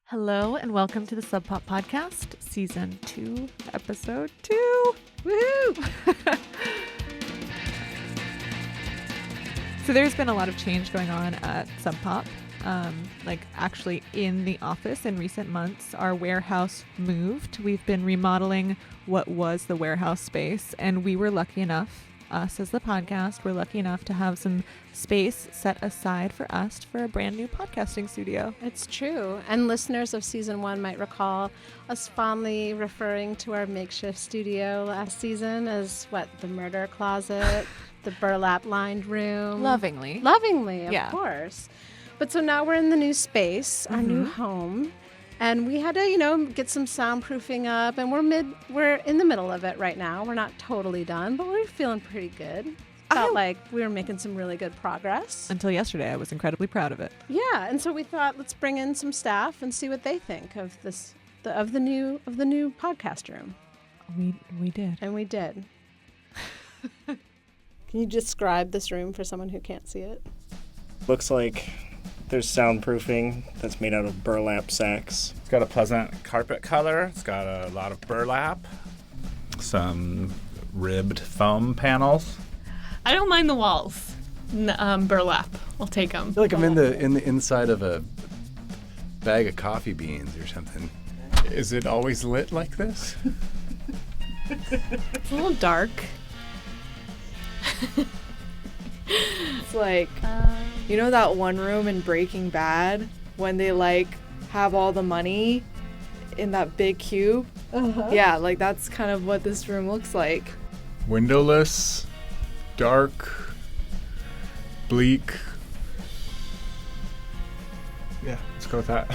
Hello and welcome to the Sub Pop Podcast, Season 2, Episode 2. Woohoo! So there's been a lot of change going on at Sub Pop. Actually in the office in recent months, our warehouse moved. We've been remodeling what was the warehouse space, and we were lucky enough, us as the podcast, we're lucky enough to have some space set aside for us for a brand new podcasting studio. It's true. And listeners of Season 1 might recall us fondly referring to our makeshift studio last season as the murder closet, the burlap-lined room. Lovingly, of course. But so now we're in the new space, our new home, and we had to, get some soundproofing up, and we're in the middle of it right now. We're not totally done, but we're feeling pretty good. Felt like we were making some really good progress. Until yesterday, I was incredibly proud of it. Yeah, and so we thought, let's bring in some staff and see what they think of this, of the new podcast room. We did. And we did. Can you describe this room for someone who can't see it? Looks like there's soundproofing that's made out of burlap sacks. It's got a pleasant carpet color. It's got a lot of burlap, some ribbed foam panels. I don't mind the walls. Burlap. I'll take them. I feel like I'm in the inside of a bag of coffee beans or something. Is it always lit like this? It's a little dark. It's like, you know that one room in Breaking Bad when they have all the money in that big cube? Uh-huh. Yeah, that's kind of what this room looks like. Windowless, dark, bleak. Yeah, let's go with that.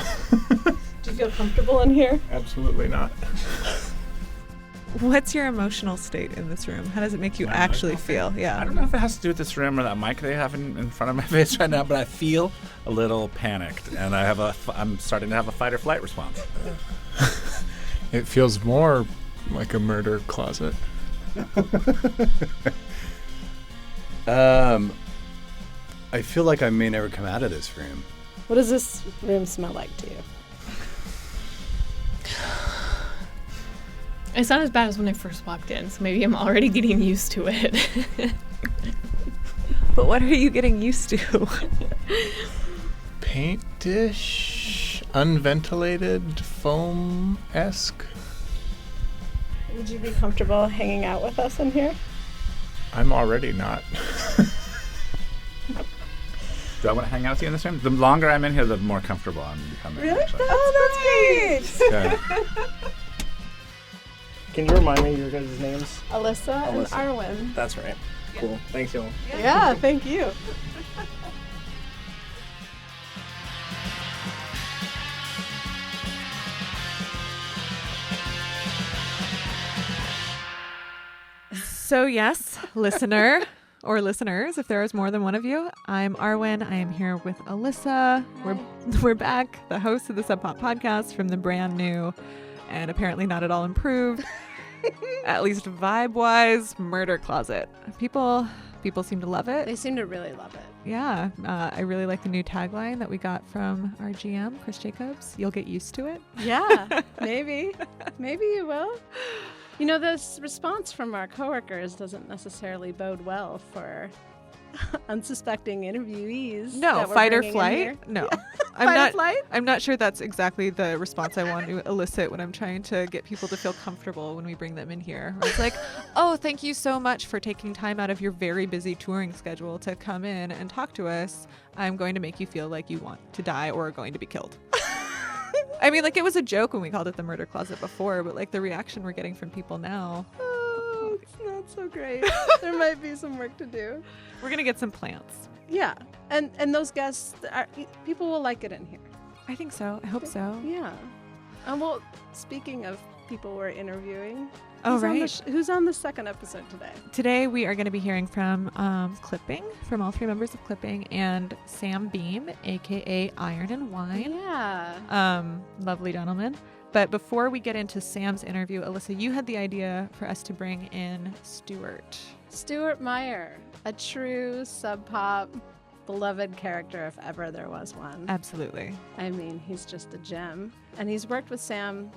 Do you feel comfortable in here? Absolutely not. What's your emotional state in this room? How does it make you actually feel? Yeah. I don't know if it has to do with this room or that mic they have in front of my face right now, but I feel a little panicked, and I'm starting to have a fight or flight response. It feels more like a murder closet. I feel like I may never come out of this room. What does this room smell like to you? It's not as bad as when I first walked in, so maybe I'm already getting used to it. But what are you getting used to? Paint-ish, unventilated, foam-esque. Would you be comfortable hanging out with us in here? I'm already not. Do I want to hang out with you in this room? The longer I'm in here, the more comfortable I'm becoming. Really? Actually. Oh, that's great. Okay. Can you remind me your guys' names? Alyssa and Arwen. That's right. Cool. Thanks, y'all. Yeah, thank you. So yes, listener or listeners, if there is more than one of you, I'm Arwen. I am here with Alyssa. We're back, the host of the Sub Pop Podcast from the brand new and apparently not at all improved, at least vibe-wise, murder closet. People seem to love it. They seem to really love it. Yeah, I really like the new tagline that we got from our GM, Chris Jacobs. You'll get used to it. Yeah, maybe you will. This response from our coworkers doesn't necessarily bode well for unsuspecting interviewees. No, fight or flight. No, Flight? I'm not sure that's exactly the response I want to elicit when I'm trying to get people to feel comfortable when we bring them in here. It's like, oh, thank you so much for taking time out of your very busy touring schedule to come in and talk to us. I'm going to make you feel like you want to die or are going to be killed. I mean, it was a joke when we called it the murder closet before, but the reaction we're getting from people now. Oh, it's not so great. There might be some work to do. We're going to get some plants. Yeah. And those guests, people will like it in here. I think so. I hope so. Yeah. Well, speaking of people we're interviewing. Oh, right. Who's on the second episode today? Today we are going to be hearing from Clipping, from all three members of Clipping, and Sam Beam, a.k.a. Iron and Wine. Yeah. Lovely gentleman. But before we get into Sam's interview, Alyssa, you had the idea for us to bring in Stuart Meyer, a true Sub Pop most beloved character if ever there was one. Absolutely. I mean, he's just a gem. And he's worked with Sam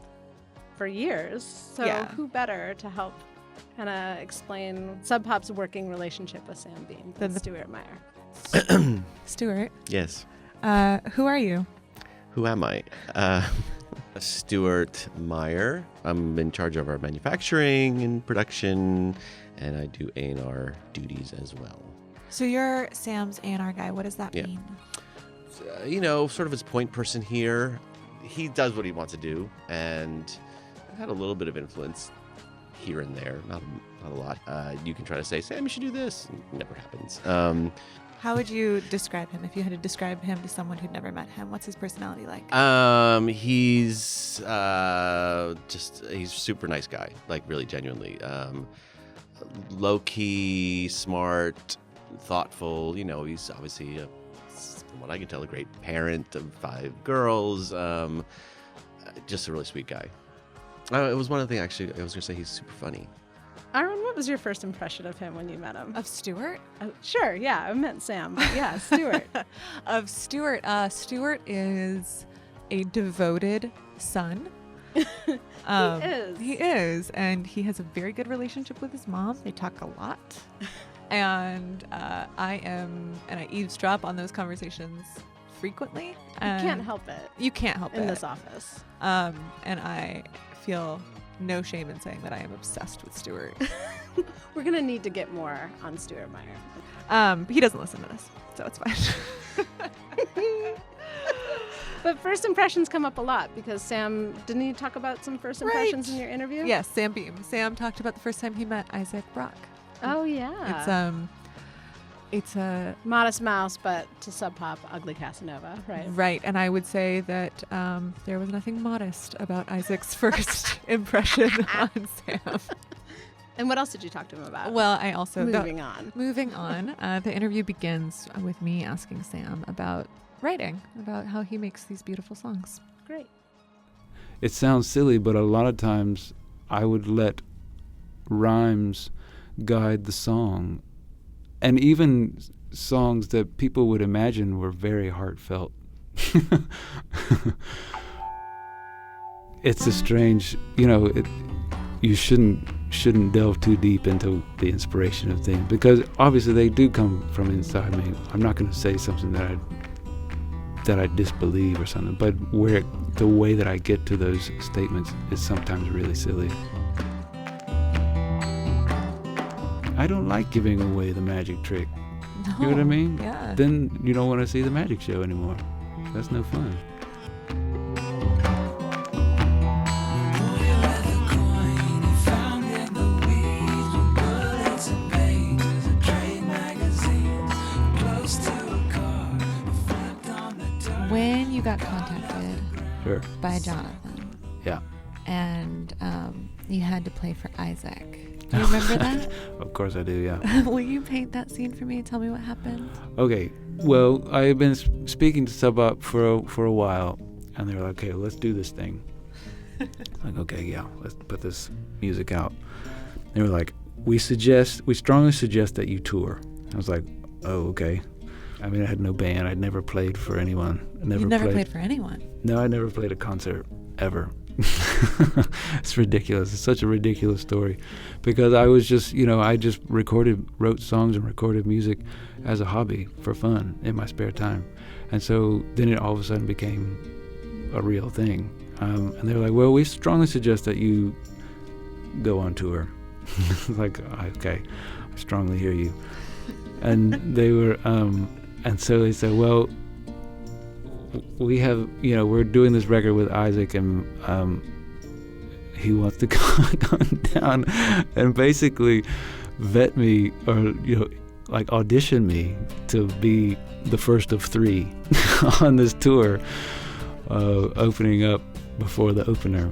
for years. So Yeah. who better to help kind of explain Sub Pop's working relationship with Sam Beam than Stuart Meyer? Stuart, Yes. who are you? Who am I? Stuart Meyer. I'm in charge of our manufacturing and production, and I do A&R duties as well. So you're Sam's A&R guy. What does that Yeah. mean? Sort of his point person here. He does what he wants to do, and I've had a little bit of influence here and there, not a lot. You can try to say, Sam, you should do this. It never happens. How would you describe him if you had to describe him to someone who'd never met him? What's his personality like? He's he's a super nice guy, like really genuinely. Low key, smart, thoughtful. He's obviously, from what I can tell, a great parent of 5 girls. Just a really sweet guy. It was one of the things, actually, I was going to say he's super funny. Aaron, what was your first impression of him when you met him? Of Stuart? Sure, yeah, I meant Sam, but yeah, Stuart. Of Stuart. Stuart is a devoted son. He is. He is. And he has a very good relationship with his mom. They talk a lot. And I eavesdrop on those conversations frequently. You can't help it. You can't help it. In this office. And I feel no shame in saying that I am obsessed with Stuart. We're going to need to get more on Stuart Meyer. He doesn't listen to this, so it's fine. But first impressions come up a lot because Sam, didn't you talk about some first impressions in your interview? Yes, Sam Beam. Sam talked about the first time he met Isaac Brock. Oh, yeah. It's a Modest Mouse, but to Sub Pop, Ugly Casanova, right? Right, and I would say that there was nothing modest about Isaac's first impression on Sam. And what else did you talk to him about? Well, I also... Moving on. The interview begins with me asking Sam about writing, about how he makes these beautiful songs. Great. It sounds silly, but a lot of times I would let rhymes guide the song. And even songs that people would imagine were very heartfelt. It's a strange, you shouldn't delve too deep into the inspiration of things because obviously they do come from inside me. I'm not going to say something that I disbelieve or something, but the way that I get to those statements is sometimes really silly. I don't like giving away the magic trick. No, you know what I mean? Yeah. Then you don't want to see the magic show anymore. That's no fun. When you got contacted Sure. by Jonathan, Yeah. and you had to play for Isaac. Do you remember that? Of course I do, yeah. Will you paint that scene for me? Tell me what happened. Okay. Well, I have been speaking to Sub Up for a while, and they were like, okay, let's do this thing. Like, okay, yeah, let's put this music out. They were like, we strongly suggest that you tour. I was like, oh, okay. I mean, I had no band. I'd never played for anyone. You never played for anyone? No, I never played a concert, ever. It's ridiculous. It's such a ridiculous story. Because I was just, I just wrote songs and recorded music as a hobby for fun in my spare time. And so then it all of a sudden became a real thing. And they were like, well, we strongly suggest that you go on tour. Like, okay, I strongly hear you. And they were, and so they said, well, we have, we're doing this record with Isaac, and he wants to come down and basically vet me or, like audition me to be the first of 3 on this tour, opening up before the opener.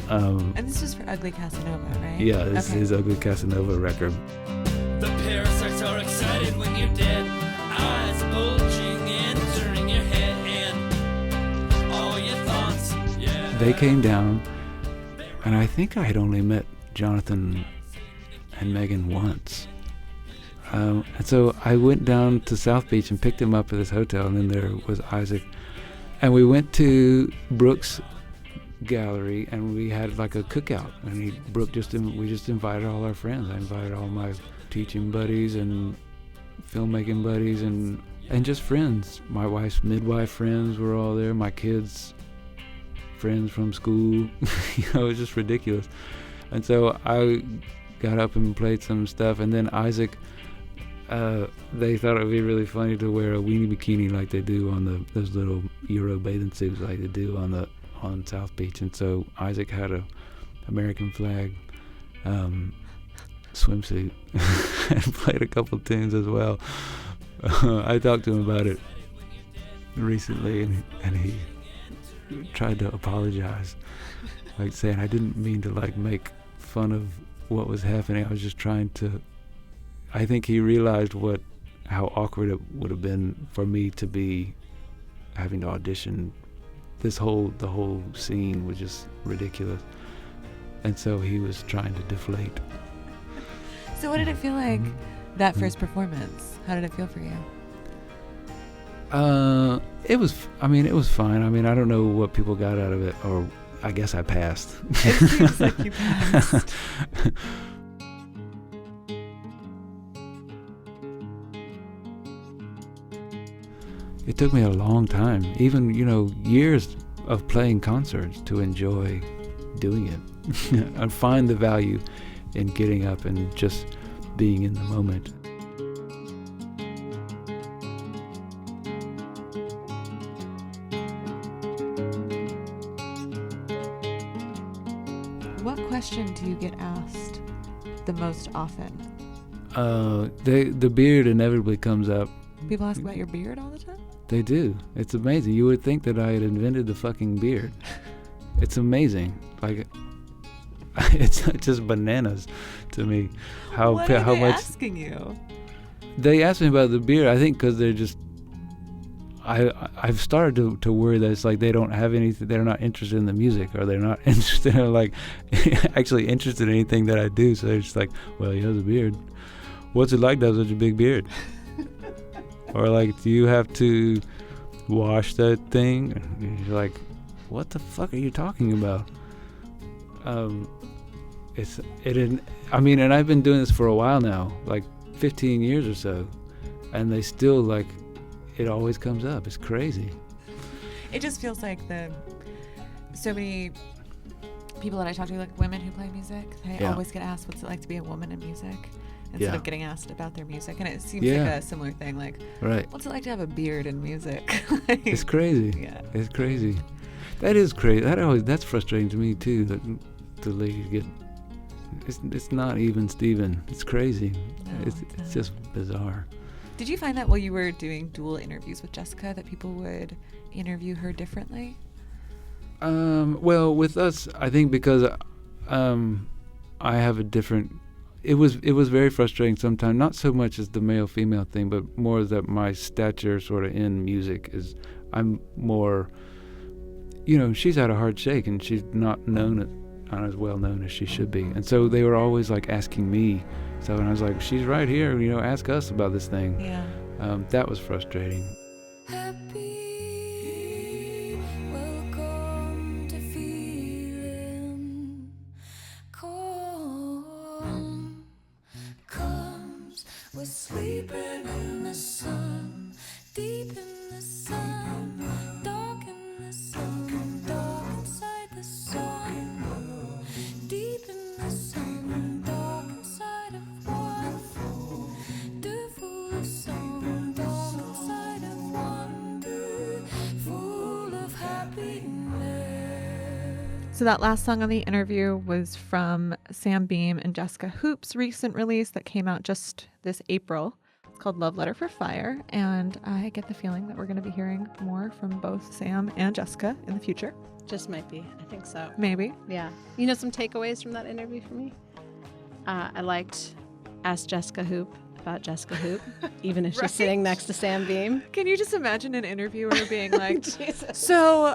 And this is for Ugly Casanova, right? Yeah, this is his Ugly Casanova record. The parasites are excited when you're dead. Eyes bulging, entering your head, and all your thoughts, yeah. They came down, and I think I had only met Jonathan and Megan once. And so I went down to South Beach and picked him up at this hotel, and then there was Isaac. And we went to Brooks Gallery, and we had like a cookout. And we just invited all our friends. I invited all my teaching buddies and filmmaking buddies and just friends. My wife's midwife friends were all there. My kids' friends from school. It was just ridiculous. And so I got up and played some stuff, and then Isaac, they thought it would be really funny to wear a weenie bikini like they do on those little Euro bathing suits like they do on South Beach. And so Isaac had a American flag swimsuit and played a couple tunes as well. I talked to him about it recently, and he tried to apologize, like saying I didn't mean to like make fun of what was happening. I was just trying to. I think he realized how awkward it would have been for me to be having to audition. The whole scene was just ridiculous, and so he was trying to deflate. So what did it feel like that first performance? How did it feel for you? It was fine. I mean, I don't know what people got out of it, or I guess I passed. It seems like you passed. It took me a long time, even, years of playing concerts to enjoy doing it and find the value in getting up and just being in the moment. What question do you get asked the most often? The beard inevitably comes up. People ask about your beard all the time? They do. It's amazing. You would think that I had invented the fucking beard. It's amazing. Like, it's just bananas to me. How what are how they much asking you? They ask me about the beard. I think because they're just. I've started to worry that it's like they don't have anything. They're not interested in the music, or they're not interested in actually interested in anything that I do. So they're just like, well, he has a beard. What's it like to have such a big beard? Or like, do you have to wash that thing? And you're like, what the fuck are you talking about? And I've been doing this for a while now, like 15 years or so, and they still like, it always comes up. It's crazy. It just feels like so many people that I talk to, like women who play music, they always get asked what's it like to be a woman in music, instead of getting asked about their music. And it seems like a similar thing, like, what's it like to have a beard in music? It's crazy. Yeah. It's crazy. That is crazy. That's frustrating to me too, that the ladies get, it's not even Steven. It's crazy. No, it's just bizarre. Did you find that while you were doing dual interviews with Jesca that people would interview her differently? Well, with us, I think because I have a different. It was very frustrating sometimes. Not so much as the male-female thing, but more that my stature sort of in music is. I'm more. She's had a hard shake, and she's not as well known as she should be. And so they were always like asking me. So, and I was like, she's right here, ask us about this thing. Yeah. That was frustrating. Happy, welcome to feeling calm. Comes with sleeping in the sun, deep in the sun, dark in the sun, dark inside the sun, deep in the sun, dark inside of one, full of song, dark inside of one, full of happiness. So that last song on the interview was from Sam Beam and Jesca Hoop's recent release that came out just this April. It's called Love Letter for Fire, and I get the feeling that we're going to be hearing more from both Sam and Jesca in the future. Just might be. I think so. Maybe. Yeah. Some takeaways from that interview for me? I liked Ask Jesca Hoop about Jesca Hoop, even if she's sitting next to Sam Beam. Can you just imagine an interviewer being like, Jesus. So,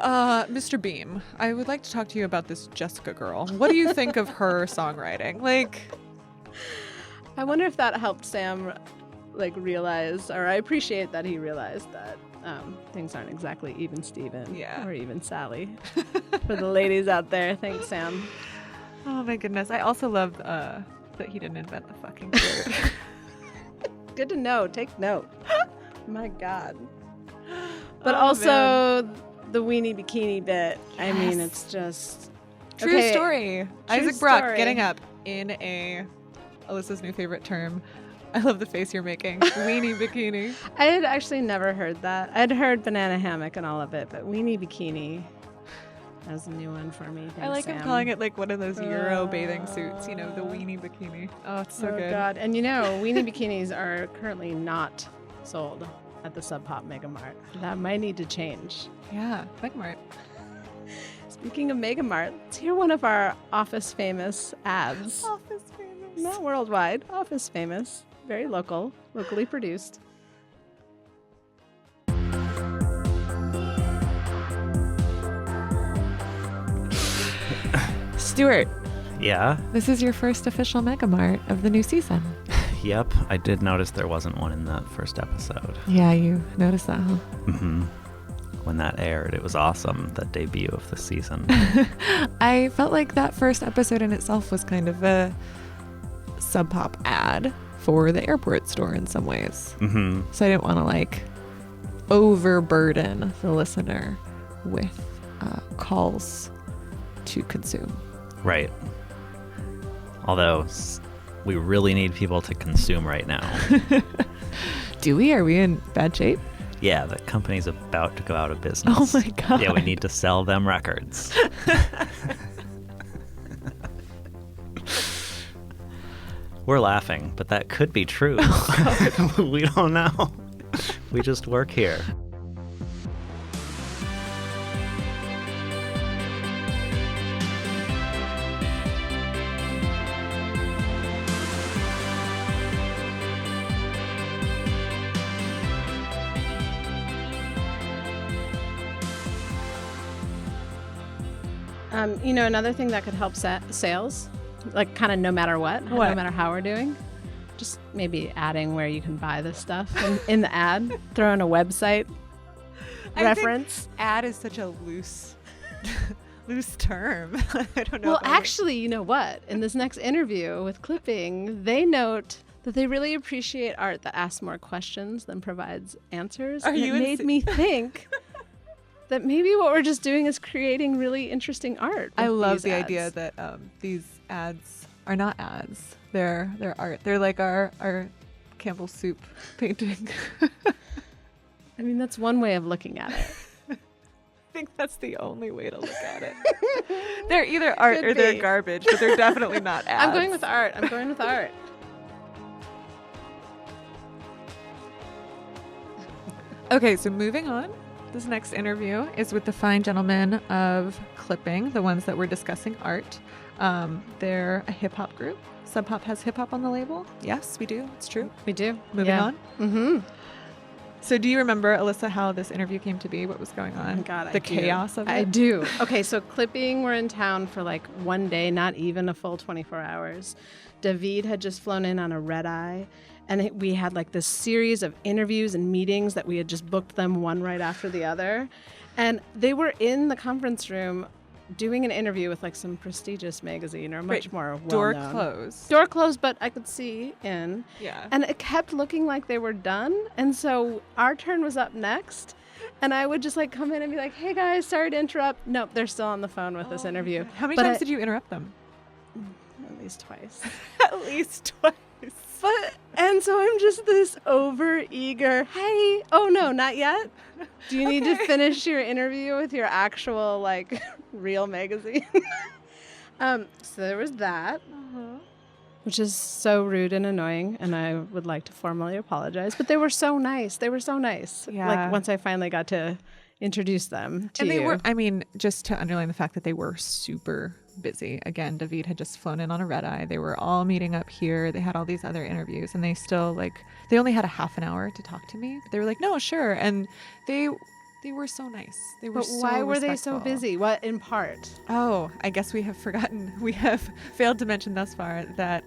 Mr. Beam, I would like to talk to you about this Jesca girl. What do you think of her songwriting? Like, I wonder if that helped Sam like realize, or I appreciate that he realized that things aren't exactly even Steven or even Sally. For the ladies out there, thanks, Sam. Oh my goodness. I also love that he didn't invent the fucking word. Good to know. Take note. My God. But Oh, also the weenie bikini bit. I mean, it's just True story. Isaac Brock story. getting up in Alyssa's new favorite term. I love the face you're making. Weenie bikini. I had actually never heard that. I'd heard banana hammock and all of it, but weenie bikini. That's a new one for me. Thanks, I like him Sam. calling it like one of those Euro bathing suits, you know, the weenie bikini. Oh, it's so good. Oh, God. And you know, weenie bikinis are currently not sold at the Sub Pop Mega Mart. That might need to change. Yeah, Mega Mart. Speaking of Mega Mart, let's hear one of our Office famous ads. Office famous. Not worldwide, Office famous. Very local, locally produced. Stuart, Yeah? this is your first official Mega Mart of the new season. Yep. I did notice there wasn't one in that first episode. Yeah, you noticed that, huh? Mm-hmm. When that aired, it was awesome, that debut of the season. I felt like that first episode in itself was kind of a Sub Pop ad for the airport store in some ways. Mm-hmm. So I didn't want to like overburden the listener with calls to consume. Right. Although, we really need people to consume right now. Do we? Are we in bad shape? Yeah, the company's about to go out of business. Oh my God. Yeah, we need to sell them records. We're laughing, but that could be true. We don't know. We just work here. You know, another thing that could help sales, like kind of no matter what, no matter how we're doing, just maybe adding where you can buy this stuff in the ad, throw in a website reference. Ad is such a loose term. I don't know. Well, actually, you know what? In this next interview with Clipping, they note that they really appreciate art that asks more questions than provides answers. Are and you it made me think that maybe what we're just doing is creating really interesting art. I with love these the ads. idea that these ads are not ads. They're art. They're like our Campbell soup painting. I mean, that's one way of looking at it. I think that's the only way to look at it. They're either art or they're garbage, but they're definitely not ads. I'm going with art. Okay, so moving on. This next interview is with the fine gentlemen of Clipping, the ones that we're discussing art. They're a hip-hop group. Sub Pop has hip-hop on the label. Yes, we do. It's true. We do. Moving on. Mm-hmm. So do you remember, Alyssa, how this interview came to be? What was going on? Oh, God, the chaos of it? I do. Okay, so Clipping were in town for like one day, not even a full 24 hours. David had just flown in on a red eye. And we had like this series of interviews and meetings that we had just booked them one right after the other. And they were in the conference room doing an interview with like some prestigious magazine or much more well-known. Door closed. Door closed, but I could see in. Yeah. And it kept looking like they were done. And so our turn was up next. And I would just like come in and be like, hey guys, sorry to interrupt. Nope, they're still on the phone with this interview. How many times did you interrupt them? At least twice. At least twice. And so I'm just this over-eager, hey, oh no, not yet? Do you need to finish your interview with your actual, like, real magazine? So there was that, which is so rude and annoying, and I would like to formally apologize. But they were so nice. Yeah. Like, once I finally got to introduce them to you. And they were, I mean, just to underline the fact that they were super busy. Again, David had just flown in on a red eye. They were all meeting up here. They had all these other interviews, and they still they only had a half an hour to talk to me. But they were like, no, sure. And they were so nice. They were. But why were they so busy? What in part? Oh, I guess we have forgotten. We have failed to mention thus far that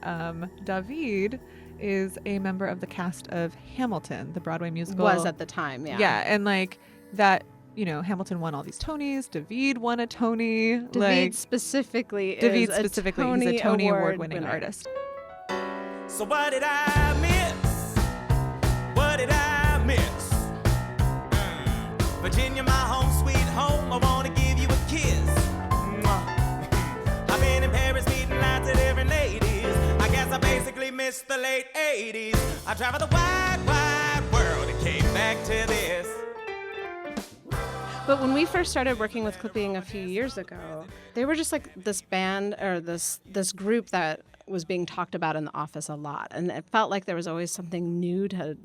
David is a member of the cast of Hamilton, the Broadway musical. Was at the time, yeah. Yeah, and like that, you know, Hamilton won all these Tonys. David won a Tony. David specifically he's a a Tony Award-winning artist. So what did I miss? What did I miss? Virginia, my home sweet home, I wanna give you a kiss. I've been in Paris meeting lots of different ladies. I guess I basically missed the late 80s. I traveled the wide, wide world and came back to this. But when we first started working with clipping a few years ago, they were just like this band or this group that was being talked about in the office a lot, and it felt like there was always something new to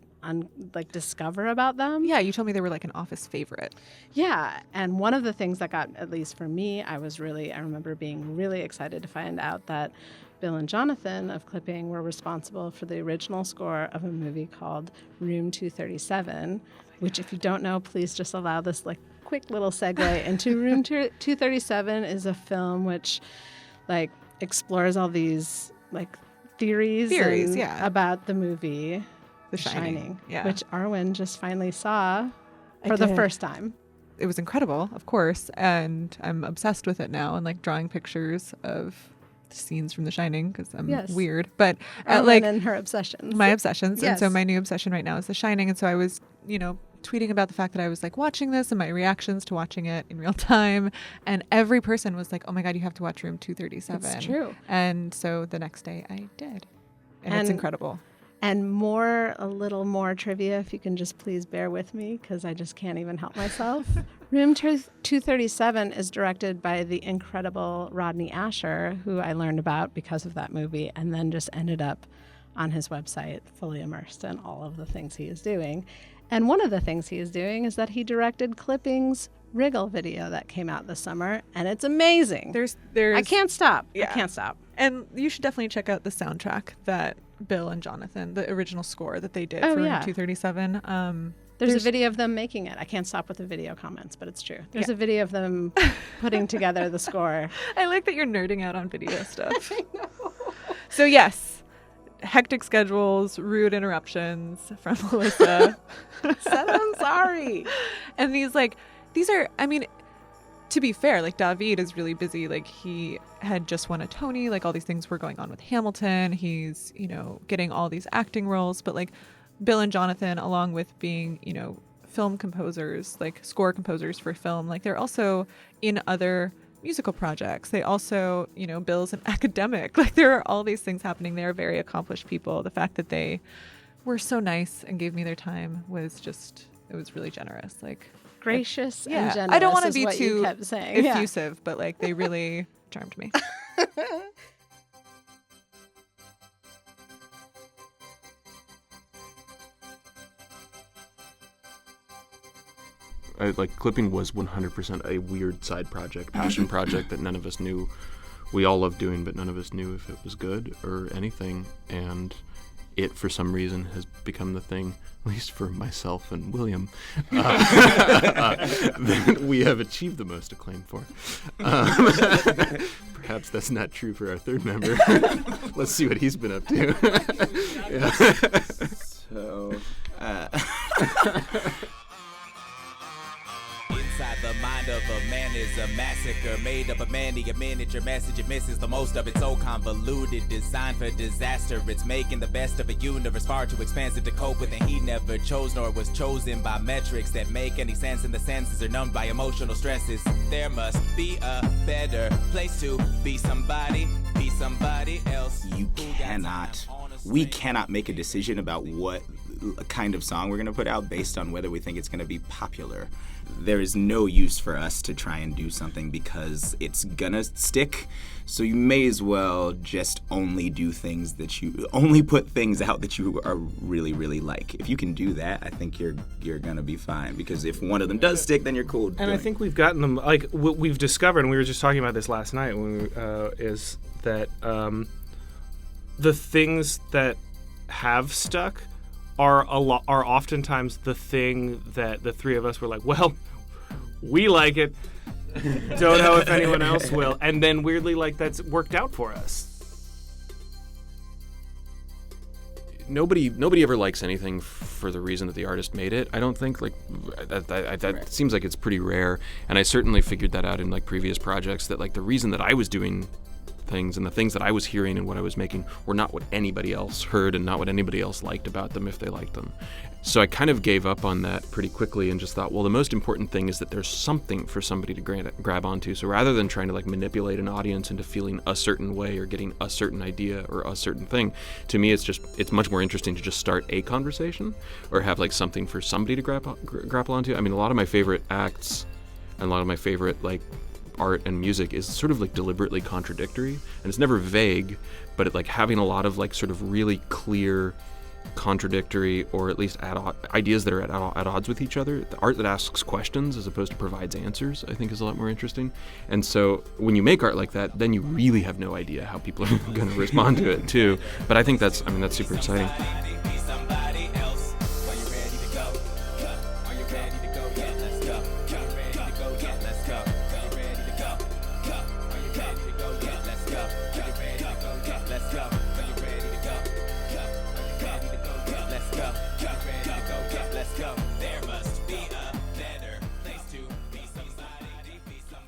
discover about them. Yeah, you told me they were like an office favorite. Yeah, and one of the things that got, at least for me, I remember being really excited to find out that Bill and Jonathan of Clipping were responsible for the original score of a movie called Room 237, which, if you don't know, please just allow this like quick little segue into Room 237 is a film which like explores all these like theories about the movie The Shining, which Arwen just finally saw for the first time. It was incredible, of course, and I'm obsessed with it now and like drawing pictures of scenes from The Shining because I'm weird. But like and her obsessions. My obsessions. Yes. And so my new obsession right now is The Shining. And so I was, you know, tweeting about the fact that I was like watching this and my reactions to watching it in real time. And every person was like, oh my God, you have to watch Room 237. It's true. And so the next day I did. And it's incredible. And a little more trivia, if you can just please bear with me, because I just can't even help myself. Room 237 is directed by the incredible Rodney Asher, who I learned about because of that movie, and then just ended up on his website fully immersed in all of the things he is doing. And one of the things he is doing is that he directed Clipping's Wriggle video that came out this summer, and it's amazing. There's I can't stop. Yeah. I can't stop. And you should definitely check out the soundtrack that Bill and Jonathan, the original score that they did for Room 237. There's a video of them making it. I can't stop with the video comments, but it's true. There's a video of them putting together the score. I like that you're nerding out on video stuff. I know. So yes, hectic schedules, rude interruptions from Melissa. Said I'm sorry. And these are, I mean, to be fair, like David is really busy. Like he had just won a Tony, like all these things were going on with Hamilton. He's, you know, getting all these acting roles, but like Bill and Jonathan, along with being, you know, film composers, like score composers for film, like they're also in other musical projects. They also, you know, Bill's an academic. Like there are all these things happening. They're very accomplished people. The fact that they were so nice and gave me their time was just, it was really generous. Like gracious and generous. I don't want to be too effusive, but like they really charmed me. Clipping was 100% a weird side project, passion project that none of us knew. We all loved doing, but none of us knew if it was good or anything. And it, for some reason, has become the thing, at least for myself and William, that we have achieved the most acclaim for. Perhaps that's not true for our third member. Let's see what he's been up to. So, Inside the mind of a man is a massacre made up of many a miniature message. It misses the most of it, so convoluted, designed for disaster. It's making the best of a universe far too expansive to cope with, and he never chose nor was chosen by metrics that make any sense, and the senses are numbed by emotional stresses. There must be a better place to be somebody else. We cannot make a decision about what kind of song we're going to put out based on whether we think it's going to be popular. There is no use for us to try and do something because it's gonna stick, so you may as well just only put things out that you are really, really like. If you can do that, I think you're gonna be fine, because if one of them does stick, then you're cool. And I think we've gotten them, like what we've discovered, and we were just talking about this last night, is that the things that have stuck are oftentimes the thing that the three of us were like, well, we like it, don't know if anyone else will, and then weirdly, like, that's worked out for us. nobody ever likes anything for the reason that the artist made it. I don't think, like, that seems like it's pretty rare, and I certainly figured that out in like previous projects, that like the reason that I was doing things and the things that I was hearing and what I was making were not what anybody else heard and not what anybody else liked about them if they liked them. So I kind of gave up on that pretty quickly and just thought, well, the most important thing is that there's something for somebody to grab onto. So rather than trying to like manipulate an audience into feeling a certain way or getting a certain idea or a certain thing, to me it's much more interesting to just start a conversation or have like something for somebody to grapple onto. I mean, a lot of my favorite acts and a lot of my favorite like art and music is sort of like deliberately contradictory, and it's never vague, but it like having a lot of like sort of really clear contradictory or at least ideas that are at odds with each other. The art that asks questions as opposed to provides answers, I think, is a lot more interesting. And so when you make art like that, then you really have no idea how people are going to respond to it too. But I think that's super exciting.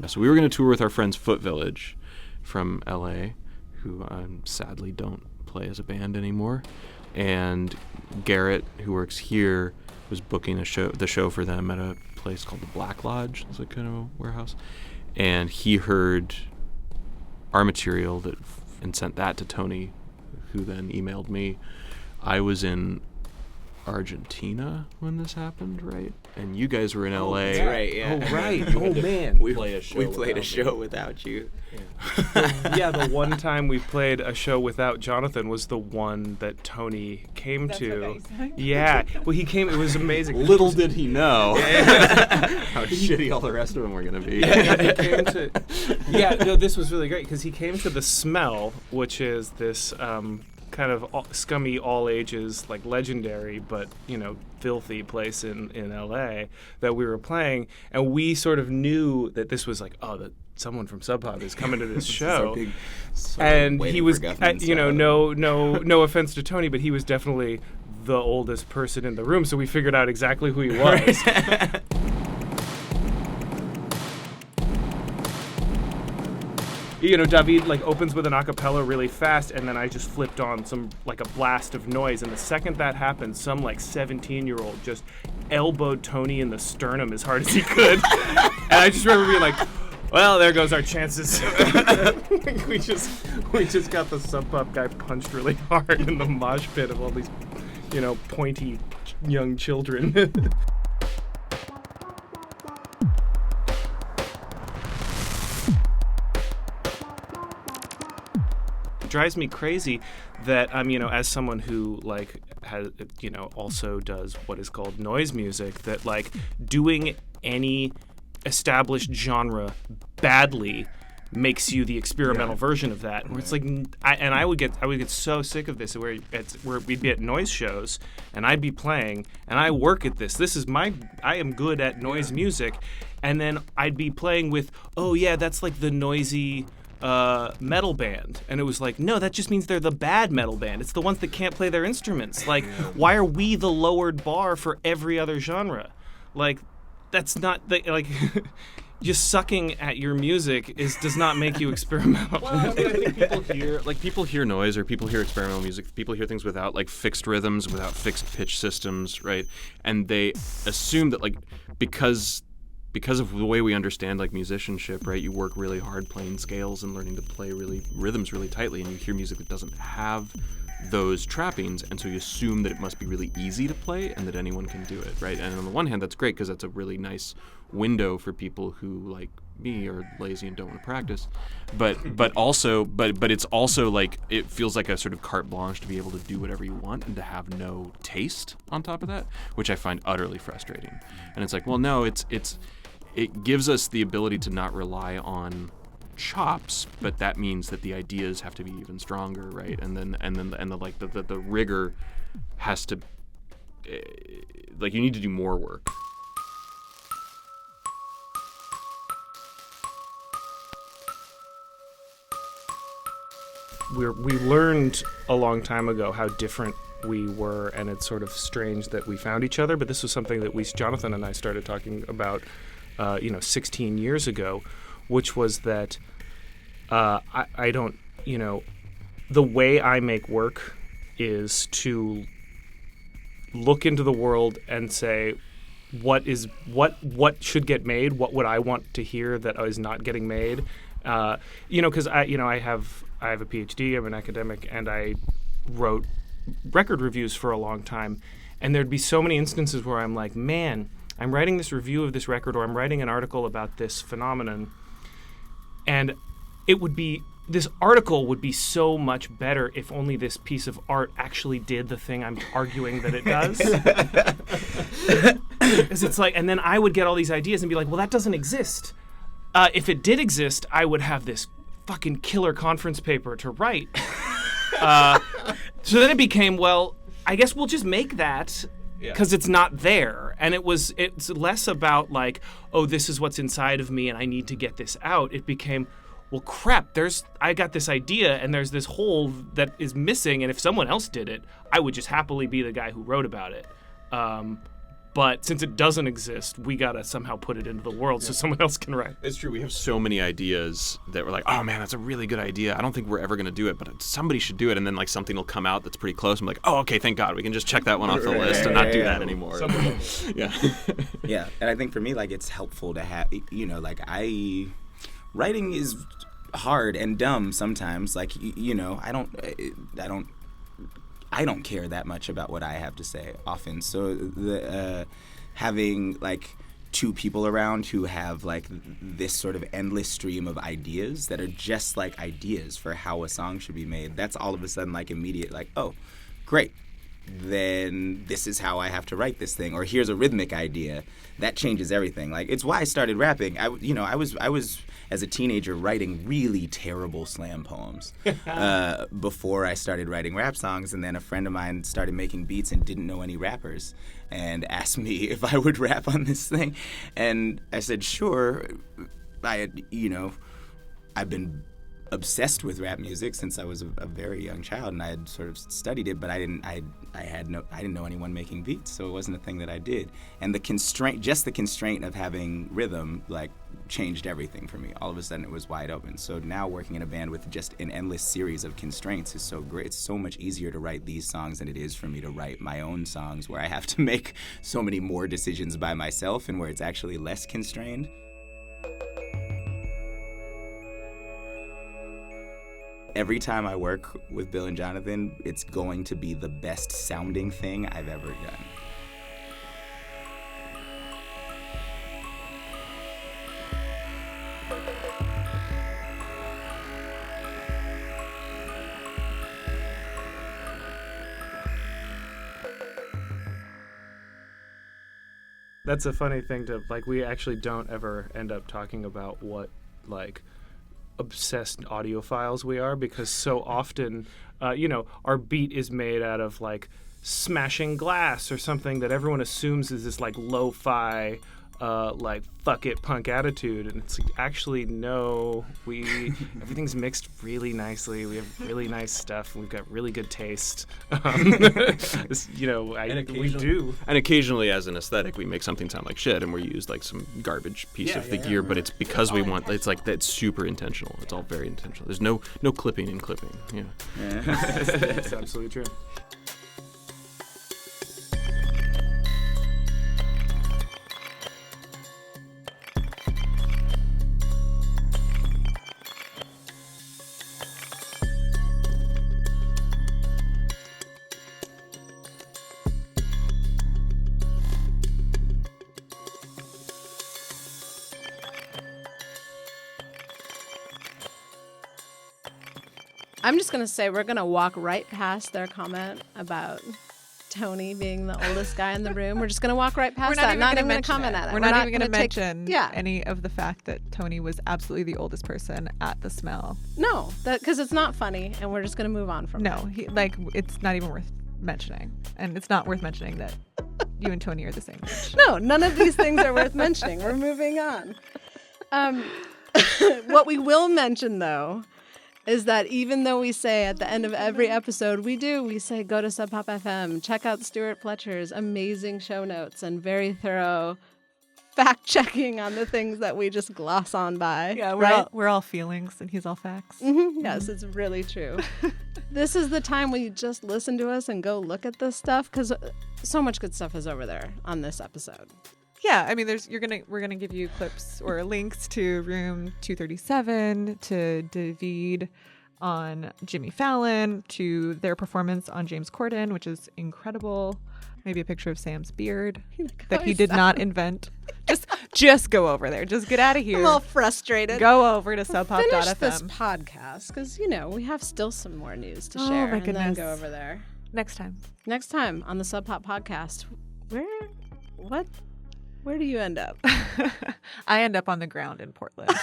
So we were going to tour with our friends Foot Village from LA, who sadly don't play as a band anymore. And Garrett, who works here, was booking the show for them at a place called the Black Lodge. It's like kind of a warehouse. And he heard our material and sent that to Tony, who then emailed me. I was in Argentina when this happened, right? And you guys were in LA. That's right, yeah. Oh, right. Oh, man. We played a show without you. Yeah, the one time we played a show without Jonathan was the one that Tony came to. Yeah. Well, he came. It was amazing. Little did he know how shitty all the rest of them were going to be. Yeah, no, this was really great because he came to The Smell, which is this kind of scummy all ages, like legendary but filthy place in LA that we were playing, and we sort of knew that this was like, that someone from Sub Pop is coming to this show. And he was no offense to Tony, but he was definitely the oldest person in the room, so we figured out exactly who he was. David like opens with an acapella really fast, and then I just flipped on some like a blast of noise, and the second that happened, some like 17-year-old just elbowed Tony in the sternum as hard as he could. And I just remember being like, well, there goes our chances. we just got the Sub Pop guy punched really hard in the mosh pit of all these pointy young children. It drives me crazy that as someone who like has also does what is called noise music, that like doing any established genre badly makes you the experimental version of that. Where it's like, I would get so sick of this where we'd be at noise shows and I'd be playing and I work at this. I am good at noise music, and then I'd be playing with, that's like the noisy metal band, and it was like, no, that just means they're the bad metal band. It's the ones that can't play their instruments. Like, why are we the lowered bar for every other genre? Like, that's not like just sucking at your music does not make you experimental. Well, I think people hear noise, or people hear experimental music. People hear things without like fixed rhythms, without fixed pitch systems, right? And they assume that like because of the way we understand like musicianship, right? You work really hard playing scales and learning to play rhythms really tightly, and you hear music that doesn't have those trappings, and so you assume that it must be really easy to play and that anyone can do it, right? And on the one hand, that's great because that's a really nice window for people who like me are lazy and don't want to practice, but it's also like it feels like a sort of carte blanche to be able to do whatever you want and to have no taste on top of that, which I find utterly frustrating. And it's like, well, no, it gives us the ability to not rely on chops, but that means that the ideas have to be even stronger, right? And the rigor has to like you need to do more work. We learned a long time ago how different we were, and it's sort of strange that we found each other. But this was something that Jonathan and I started talking about, 16 years ago, which was that I don't, the way I make work is to look into the world and say, what should get made? What would I want to hear that is not getting made? Because I have a PhD. I'm an academic, and I wrote record reviews for a long time. And there'd be so many instances where I'm like, man, I'm writing this review of this record, or I'm writing an article about this phenomenon, and this article would be so much better if only this piece of art actually did the thing I'm arguing that it does. Because it's like, and then I would get all these ideas and be like, well, that doesn't exist. If it did exist, I would have this fucking killer conference paper to write. So then it became, well, I guess we'll just make that because it's not there. And it's less about like, oh, this is what's inside of me and I need to get this out. It became, well, crap, I got this idea and there's this hole that is missing, and if someone else did it, I would just happily be the guy who wrote about it. But since it doesn't exist, we gotta somehow put it into the world so someone else can write. It's true. We have so many ideas that we're like, oh man, that's a really good idea. I don't think we're ever gonna do it, but somebody should do it. And then like something will come out that's pretty close. I'm like, oh, okay, thank God, we can just check that one off the list and not do that anymore. Yeah. Yeah, and I think for me, like, it's helpful to have, writing is hard and dumb sometimes. Like, I don't care that much about what I have to say often. So having like two people around who have like this sort of endless stream of ideas that are just like ideas for how a song should be made, that's all of a sudden like immediate, like, oh, great. Then this is how I have to write this thing, or here's a rhythmic idea. That changes everything. Like, it's why I started rapping. I was as a teenager writing really terrible slam poems before I started writing rap songs, and then a friend of mine started making beats and didn't know any rappers and asked me if I would rap on this thing, and I said sure. I've been obsessed with rap music since I was a very young child, and I had sort of studied it, but I didn't know anyone making beats, so it wasn't a thing that I did. And the constraint of having rhythm like changed everything for me. All of a sudden it was wide open. So now working in a band with just an endless series of constraints is so great. It's so much easier to write these songs than it is for me to write my own songs, where I have to make so many more decisions by myself and where it's actually less constrained. Every time I work with Bill and Jonathan, it's going to be the best sounding thing I've ever done. That's a funny thing to, like, we actually don't ever end up talking about what, like, obsessed audiophiles we are, because so often, our beat is made out of like smashing glass or something that everyone assumes is this like lo-fi, like fuck it punk attitude, and it's like, actually no, everything's mixed really nicely. We have really nice stuff. We've got really good taste. We do. And occasionally, as an aesthetic, we make something sound like shit, and we use like some garbage piece of the gear. But it's because we want. It's like that's super intentional. It's all very intentional. There's no clipping and clipping. Yeah. That's absolutely true. I'm just going to say we're going to walk right past their comment about Tony being the oldest guy in the room. We're just going to walk right past that. Not even going to comment on it. We're not even going to mention any of the fact that Tony was absolutely the oldest person at the smell. No, because it's not funny, and we're just going to move on from it. No, it's not even worth mentioning. And it's not worth mentioning that you and Tony are the same age. No, none of these things are worth mentioning. We're moving on. What we will mention, though, is that even though we say at the end of every episode, we say go to Sub Pop FM, check out Stuart Fletcher's amazing show notes and very thorough fact-checking on the things that we just gloss on by. Yeah, we're all feelings and he's all facts. Mm-hmm. Yes, it's really true. This is the time when you just listen to us and go look at this stuff, because so much good stuff is over there on this episode. Yeah, I mean, we're gonna give you clips or links to Room 237, to David on Jimmy Fallon, to their performance on James Corden, which is incredible. Maybe a picture of Sam's beard that he did not invent. Just go over there. Just get out of here. I'm all frustrated. Go over to subpop.fm. Finish this podcast, because we have still some more news to share. My goodness. And then go over there next time. Next time on the Sub Pop podcast. Where do you end up? I end up on the ground in Portland. On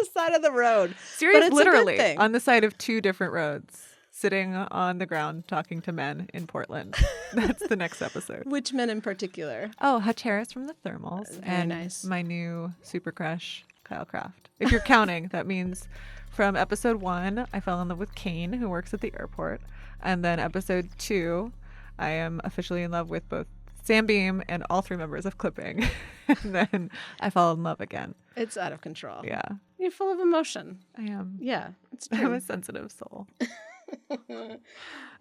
the side of the road. Seriously, literally on the side of two different roads. Sitting on the ground talking to men in Portland. That's the next episode. Which men in particular? Oh, Hutch Harris from the Thermals. Very and nice. My new super crush, Kyle Kraft. If you're counting, that means from episode 1, I fell in love with Kane, who works at the airport. And then episode 2, I am officially in love with both Sam Beam and all 3 members of Clipping. And then I fall in love again. It's out of control. Yeah. You're full of emotion. I am. Yeah, it's true. I'm a sensitive soul.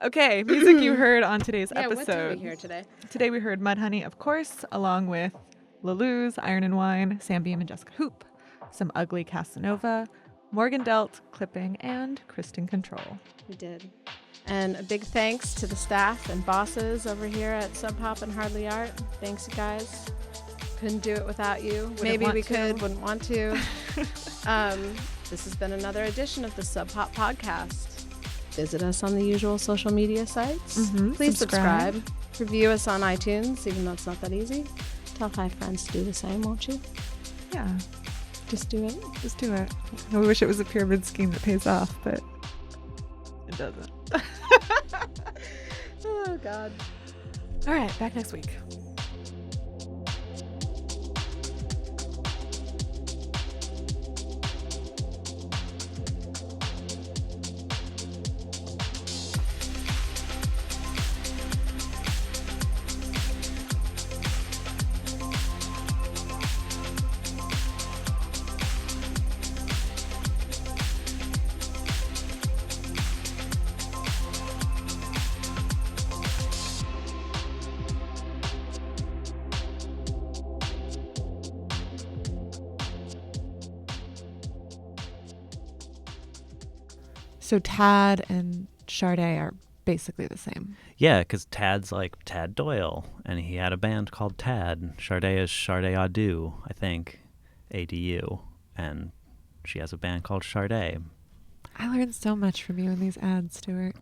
Okay, music you heard on today's episode. What did we hear today? Today we heard Mudhoney, of course, along with Laluz, Iron and Wine, Sam Beam and Jessica Hoop, Some Ugly Casanova, Morgan Delt, Clipping, and Kristen Control. We did. And a big thanks to the staff and bosses over here at Sub Pop and Hardly Art. Thanks, you guys. Couldn't do it without you. Maybe we could, wouldn't want to. This has been another edition of the Sub Pop podcast. Visit us on the usual social media sites. Mm-hmm. Please subscribe. Review us on iTunes, even though it's not that easy. Tell 5 friends to do the same, won't you? Yeah. Just do it. Just do it. I wish it was a pyramid scheme that pays off, but it doesn't. Oh, God. All right, back next week. So Tad and Sade are basically the same. Yeah, because Tad's like Tad Doyle, and he had a band called Tad. Sade is Sade Adu, I think, ADU, and she has a band called Sade. I learned so much from you in these ads, Stuart.